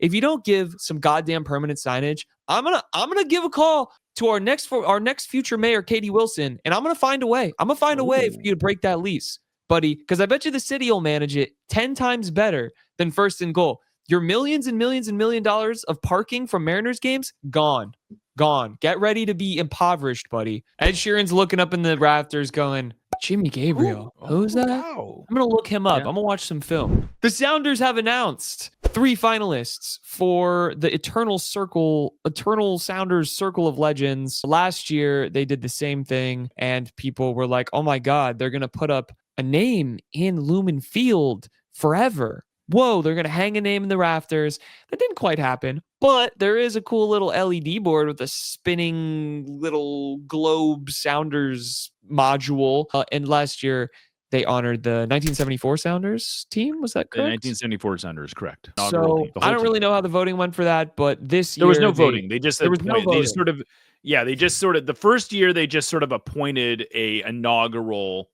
if you don't give some goddamn permanent signage, I'm gonna give a call to our next future mayor, Katie Wilson, and I'm gonna find a way. I'm gonna find a way for you to break that lease, buddy, because I bet you the city will manage it 10 times better than first and goal. Your millions and millions and $1 million of parking from Mariners games, gone. Get ready to be impoverished, buddy. Ed Sheeran's looking up in the rafters going, Jimmy Gabriel. Who's that? Wow. I'm going to look him up. I'm going to watch some film. The Sounders have announced 3 finalists for the Eternal Sounders Circle of Legends. Last year, they did the same thing, and people were like, oh my God, they're going to put up a name in Lumen Field forever. Whoa, they're going to hang a name in the rafters. That didn't quite happen, but there is a cool little LED board with a spinning little globe Sounders module. And last year, they honored the 1974 Sounders team. Was that correct? The 1974 Sounders, correct. So I don't really know how the voting went for that, but this year there was no voting. They just there was no voting. They just sort of the first year they just sort of appointed a inaugural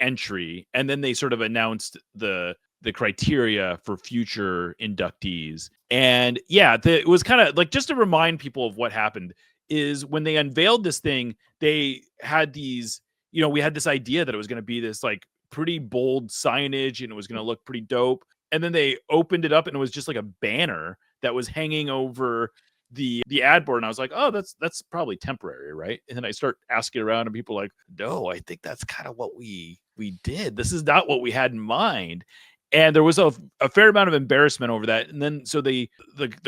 entry, and then they sort of announced the criteria for future inductees. And it was kind of just to remind people of what happened is when they unveiled this thing, they had these, we had this idea that it was going to be this pretty bold signage and it was going to look pretty dope. And then they opened it up and it was just like a banner that was hanging over the ad board. And I was like, oh, that's probably temporary, right? And then I start asking around and people are like, no, I think that's kind of what we did. This is not what we had in mind. And there was a fair amount of embarrassment over that. And then so the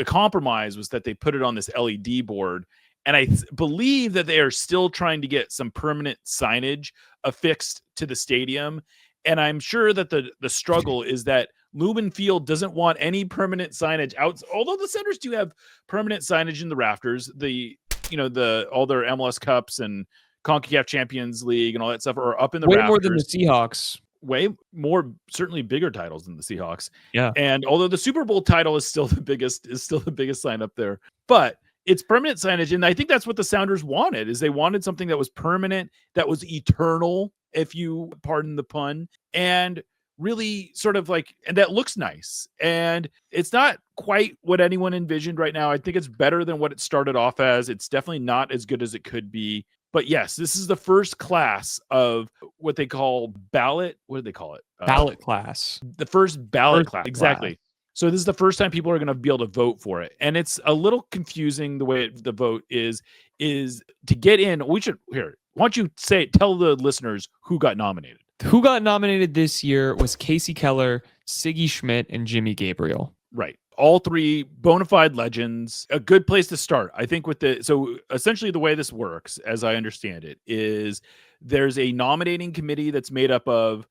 compromise was that they put it on this LED board. And I believe that they are still trying to get some permanent signage affixed to the stadium. And I'm sure that the struggle is that Lumen Field doesn't want any permanent signage out. Although the Sounders do have permanent signage in the rafters, all their MLS Cups and CONCACAF Champions League and all that stuff are up in the rafters. Way more than the Seahawks. Way more, certainly bigger titles than the Seahawks. Yeah. And although the Super Bowl title is still the biggest sign up there, but it's permanent signage. And I think that's what the Sounders wanted, is they wanted something that was permanent, that was eternal, if you pardon the pun, and really sort of and that looks nice. And it's not quite what anyone envisioned right now. I think it's better than what it started off as. It's definitely not as good as it could be. But yes, this is the first class of what they call ballot. What do they call it? Ballot class. The first ballot class. Exactly. So this is the first time people are going to be able to vote for it. And it's a little confusing the way the vote is to get in. Why don't you tell the listeners who got nominated? Who got nominated this year was Kasey Keller, Sigi Schmid, and Jimmy Gabriel. Right. All 3 bona fide legends. A good place to start, I think, so essentially the way this works, as I understand it, is there's a nominating committee that's made up of,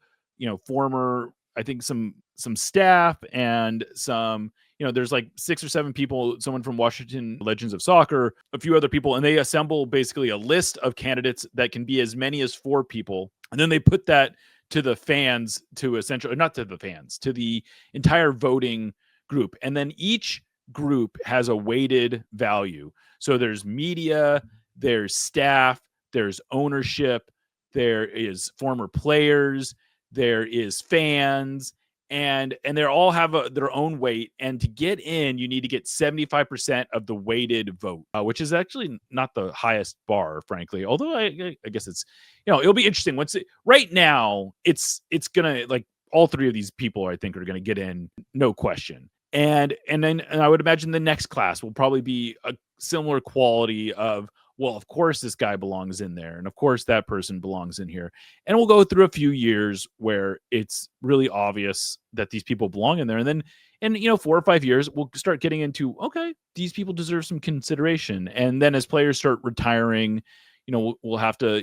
former, I think some staff and some, there's 6 or 7 people, someone from Washington Legends of Soccer, a few other people, and they assemble basically a list of candidates that can be as many as 4 people. And then they put that to the fans, to the entire voting group. And then each group has a weighted value. So there's media, there's staff, there's ownership, there is former players, there is fans, and they all have their own weight. And to get in, you need to get 75% of the weighted vote, which is actually not the highest bar, frankly. Although I guess it's, it'll be interesting. Right now, it's gonna all 3 of these people, I think, are gonna get in, no question. And then I would imagine the next class will probably be a similar quality of, well, of course this guy belongs in there, and of course that person belongs in here. And we'll go through a few years where it's really obvious that these people belong in there. And then in 4 or 5 years, we'll start getting into, okay, these people deserve some consideration. And then as players start retiring, we'll have to,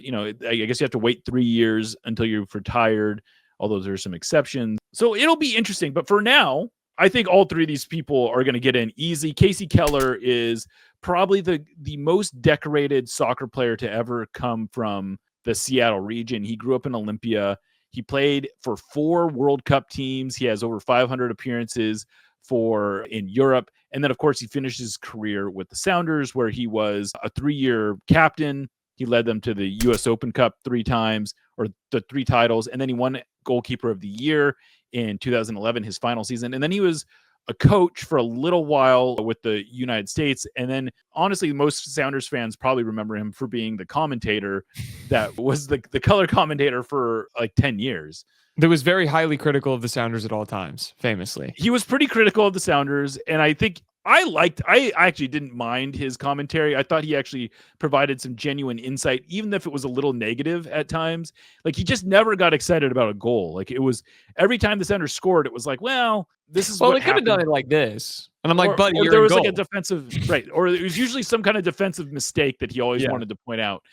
I guess you have to wait 3 years until you've retired, although there's some exceptions. So it'll be interesting. But for now, I think all 3 of these people are going to get in easy. Kasey Keller is probably the most decorated soccer player to ever come from the Seattle region. He grew up in Olympia. He played for 4 World Cup teams. He has over 500 appearances in Europe. And then, of course, he finished his career with the Sounders, where he was a 3-year captain. He led them to the U.S. Open Cup 3 times, or the 3 titles. And then he won Goalkeeper of the Year in 2011, his final season. And then he was a coach for a little while with the United States. And then honestly, most Sounders fans probably remember him for being the commentator that was the color commentator for like 10 years. That was very highly critical of the Sounders at all times, famously. He was pretty critical of the Sounders, and I think I actually didn't mind his commentary. I thought he actually provided some genuine insight, even if it was a little negative at times. Like, he just never got excited about a goal. Like, it was every time the Sounders scored, it was like, well, this is what they could have done it like this. And I'm like, buddy, or there was goal. like a defensive, right. Or it was usually some kind of defensive mistake that he always wanted to point out.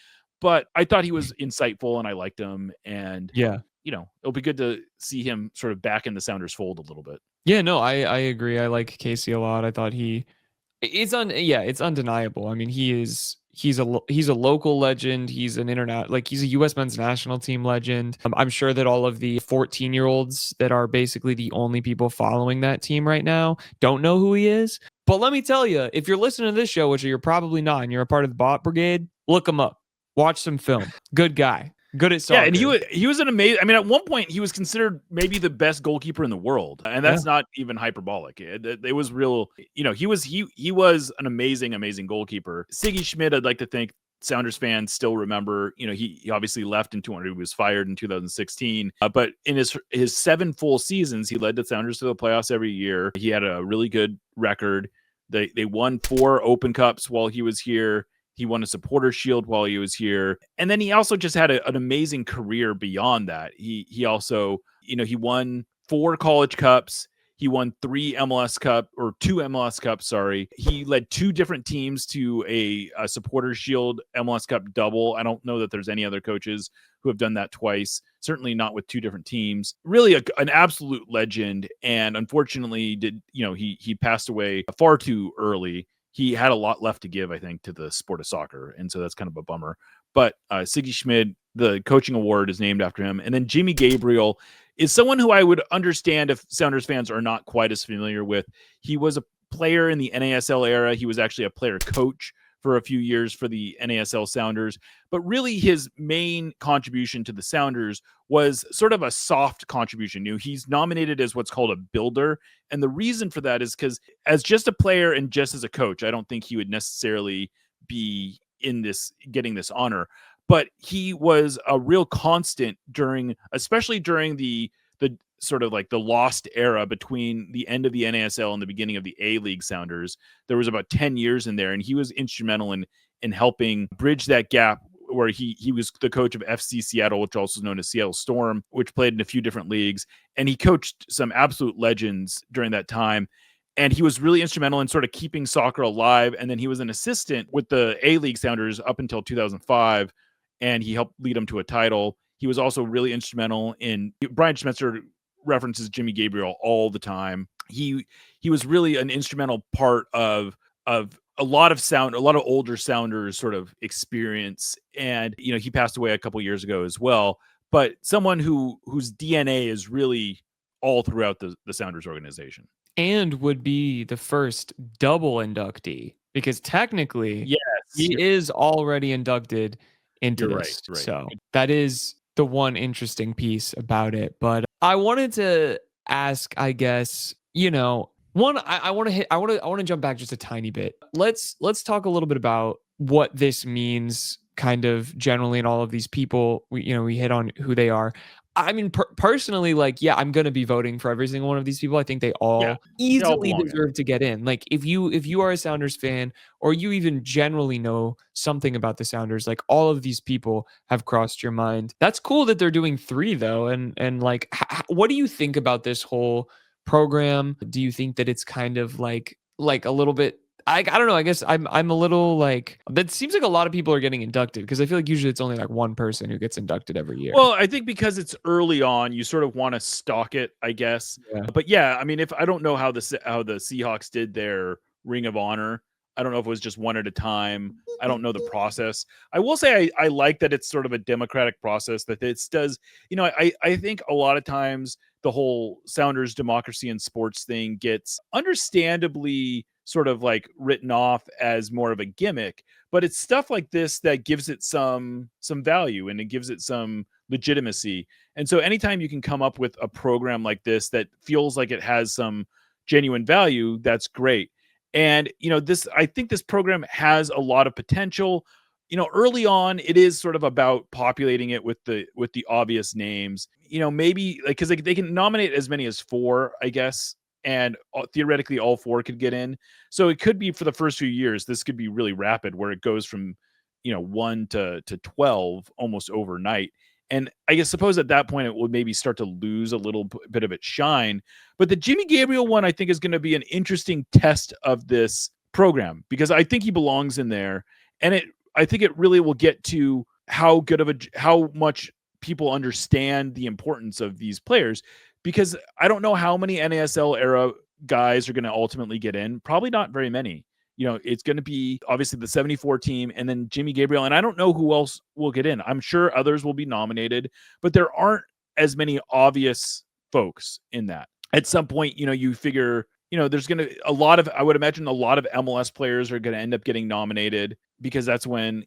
But I thought he was insightful and I liked him. And it'll be good to see him sort of back in the Sounders fold a little bit. Yeah, no, I agree. I like Kasey a lot. I thought it's undeniable. I mean, he's a local legend. He's an he's a U.S. men's national team legend. I'm sure that all of the 14-year-olds that are basically the only people following that team right now don't know who he is. But let me tell you, if you're listening to this show, which you're probably not, and you're a part of the Bot Brigade, look him up. Watch some film. Good guy. Good at soccer. Yeah, and he was an amazing. I mean, at one point he was considered maybe the best goalkeeper in the world, and that's not even hyperbolic. It was real. He was an amazing goalkeeper. Sigi Schmid, I'd like to think Sounders fans still remember. He obviously left in 200. He was fired in 2016, but in his 7 full seasons, he led the Sounders to the playoffs every year. He had a really good record. They won 4 Open Cups while he was here. He won a supporter shield while he was here. And then he also just had an amazing career beyond that. He also, he won 4 college cups. He won 2 MLS cups, sorry. He led 2 different teams to a supporter shield MLS Cup double. I don't know that there's any other coaches who have done that twice. Certainly not with 2 different teams. Really an absolute legend. And unfortunately he passed away far too early. He had a lot left to give, I think, to the sport of soccer. And so that's kind of a bummer. But Sigi Schmid, the coaching award is named after him. And then Jimmy Gabriel is someone who I would understand if Sounders fans are not quite as familiar with. He was a player in the NASL era. He was actually a player coach for a few years for the NASL Sounders. But really his main contribution to the Sounders was sort of a soft contribution. He's nominated as what's called a builder. And the reason for that is because as just a player and just as a coach, I don't think he would necessarily be getting this honor. But he was a real constant especially during the sort of like the lost era between the end of the NASL and the beginning of the A-League Sounders. There was about 10 years in there, and he was instrumental in helping bridge that gap where he was the coach of FC Seattle, which also is known as Seattle Storm, which played in a few different leagues. And he coached some absolute legends during that time. And he was really instrumental in sort of keeping soccer alive. And then he was an assistant with the A-League Sounders up until 2005, and he helped lead them to a title. He was also really instrumental in Brian Schmetzer references Jimmy Gabriel all the time. He was really an instrumental part of a lot of older Sounders sort of experience. And, he passed away a couple years ago as well, but someone whose DNA is really all throughout the Sounders organization. And would be the first double inductee, because technically he is already inducted into this. Right. So that is the one interesting piece about it. But I wanted to ask, I guess, one, I want to jump back just a tiny bit. Let's talk a little bit about what this means kind of generally, and all of these people, we hit on who they are. I mean, personally, I'm going to be voting for every single one of these people. I think they all easily deserve to get in. Like, if you are a Sounders fan, or you even generally know something about the Sounders, like, all of these people have crossed your mind. That's cool that they're doing 3 though. And what do you think about this whole program? Do you think that it's kind of like a little bit, I don't know. I guess I'm a little that seems like a lot of people are getting inducted, because I feel like usually it's only one person who gets inducted every year. Well, I think because it's early on, you sort of want to stalk it, I guess. Yeah. But I mean, if I don't know how the Seahawks did their Ring of Honor, I don't know if it was just one at a time. I don't know the process. I will say I like that it's sort of a democratic process, that it does. I think a lot of times the whole Sounders democracy in sports thing gets understandably sort of written off as more of a gimmick, but it's stuff like this that gives it some value, and it gives it some legitimacy. And so anytime you can come up with a program like this that feels like it has some genuine value, that's great. And, I think this program has a lot of potential. Early on, it is sort of about populating it with the obvious names. Maybe like because they can nominate as many as 4, I guess, and theoretically all 4 could get in. So it could be for the first few years, this could be really rapid, where it goes from 1 to 12 almost overnight. And I guess suppose at that point it would maybe start to lose a little bit of its shine. But the Jimmy Gabriel one, I think, is going to be an interesting test of this program, because I think he belongs in there. And I think it really will get to how much people understand the importance of these players, because I don't know how many NASL era guys are going to ultimately get in. Probably not very many. It's going to be obviously the 74 team and then Jimmy Gabriel. And I don't know who else will get in. I'm sure others will be nominated, but there aren't as many obvious folks in that. At some point, you figure, there's going to I would imagine a lot of MLS players are going to end up getting nominated, because that's when,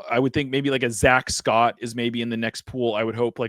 I would think maybe like a Zach Scott is maybe in the next pool. I would hope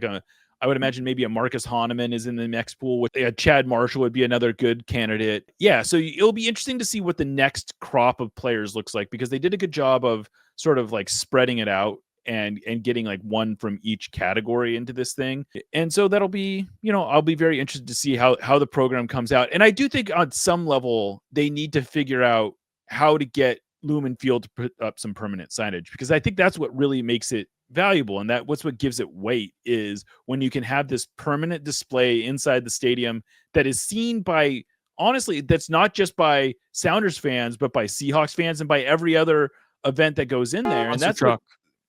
I would imagine maybe a Marcus Hahnemann is in the next pool. With Chad Marshall would be another good candidate. Yeah, so it'll be interesting to see what the next crop of players looks like, because they did a good job of sort of like spreading it out and getting like one from each category into this thing. And so that'll be, I'll be very interested to see how the program comes out. And I do think on some level they need to figure out how to get Lumen Field to put up some permanent signage, because I think that's what really makes it valuable, and what gives it weight is when you can have this permanent display inside the stadium that is seen by, honestly, that's not just by Sounders fans, but by Seahawks fans and by every other event that goes in there.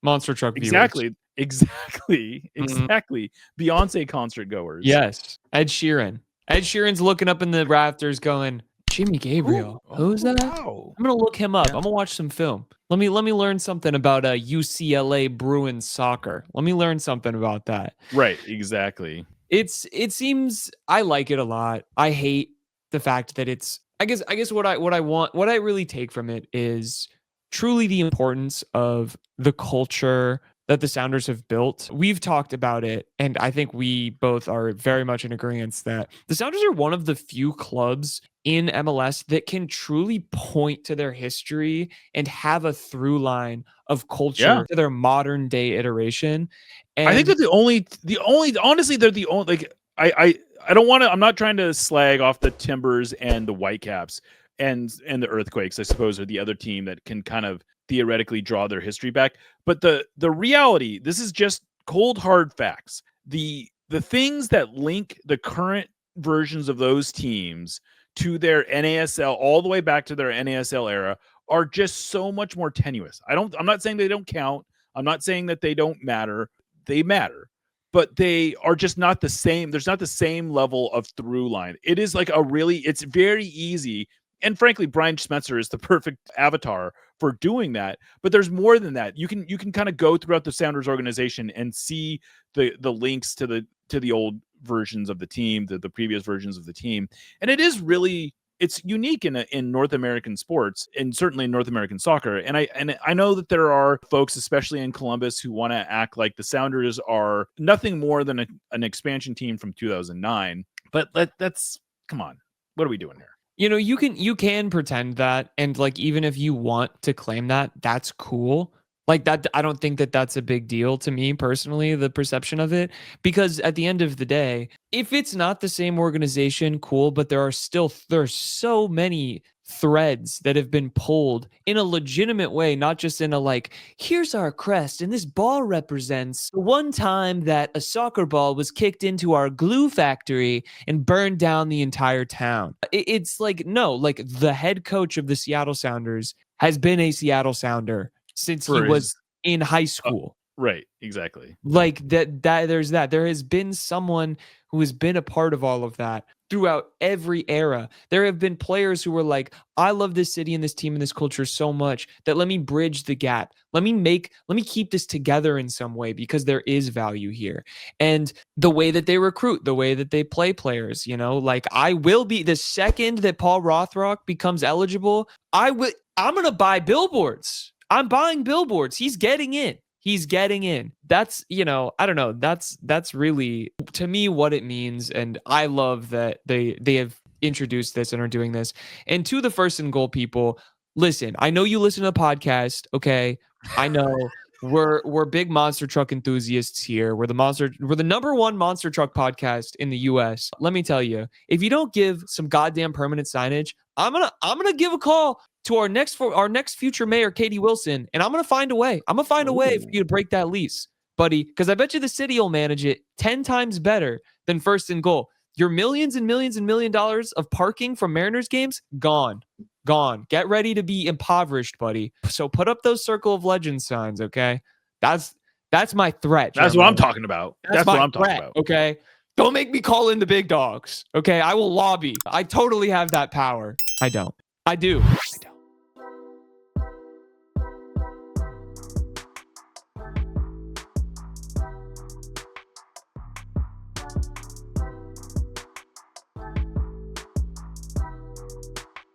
Monster truck exactly viewers. Exactly. Beyonce concert goers. Yes. Ed Sheeran's looking up in the rafters going, Jimmy Gabriel. Who's that? Wow. I'm gonna look him up. I'm gonna watch some film. Let me learn something about UCLA Bruins soccer. Let me learn something about that. Right, exactly. It seems, I like it a lot. I hate the fact that it's, I guess what I really take from it is truly the importance of the culture that the Sounders have built. We've talked about it, and I think we both are very much in agreement that the Sounders are one of the few clubs in MLS that can truly point to their history and have a through line of culture to their modern day iteration. And I think that the only honestly, they're the only, like, I don't want to, I'm not trying to slag off the Timbers and the Whitecaps and the Earthquakes, I suppose, are the other team that can kind of theoretically draw their history back. But the reality, this is just cold hard facts. The things that link the current versions of those teams to their NASL, all the way back to their NASL era, are just so much more tenuous. I'm not saying they don't count. I'm not saying that they don't matter. They matter, but they are just not the same. There's not the same level of through line. It is like it's very easy. And frankly, Brian Schmetzer is the perfect avatar for doing that. But there's more than that. You can kind of go throughout the Sounders organization and see the links to the old versions of the team, the previous versions of the team. And it is really, it's unique in North American sports, and certainly in North American soccer. And I know that there are folks, especially in Columbus, who want to act like the Sounders are nothing more than an expansion team from 2009. But that's, come on, what are we doing here? You can pretend that, and like, even if you want to claim that, that's cool. Like that, I don't think that that's a big deal to me personally, the perception of it, because at the end of the day, if it's not the same organization, cool, but there's so many threads that have been pulled in a legitimate way, not just in a like, here's our crest and this ball represents the one time that a soccer ball was kicked into our glue factory and burned down the entire town. It's like, no, like the head coach of the Seattle Sounders has been a Seattle Sounder since he was in high school. Right, exactly. Like that there's that. There has been someone who has been a part of all of that throughout every era. There have been players who were like, I love this city and this team and this culture so much that let me bridge the gap. Let me keep this together in some way, because there is value here. And the way that they recruit, the way that they play players, like, I will be, the second that Paul Rothrock becomes eligible, I'm going to buy billboards. I'm buying billboards. He's getting in. That's, I don't know. That's really, to me, what it means. And I love that they have introduced this and are doing this. And to the First and Goal people, listen, I know you listen to the podcast. Okay. I know we're big monster truck enthusiasts here. We're the #1 monster truck podcast in the US. Let me tell you, if you don't give some goddamn permanent signage, I'm gonna give a call to our next future mayor, Katie Wilson, and I'm gonna find a way. I'm gonna find a way for you to break that lease, buddy, because I bet you the city will manage it 10 times better than First and Goal. Your millions and millions and $1 million of parking from Mariners games, gone. Get ready to be impoverished, buddy. So put up those Circle of Legends signs, okay? That's my threat. That's Jeremiah. what I'm talking about. That's what I'm talking about. Okay? Don't make me call in the big dogs, okay? I will lobby. I totally have that power. I don't. I do.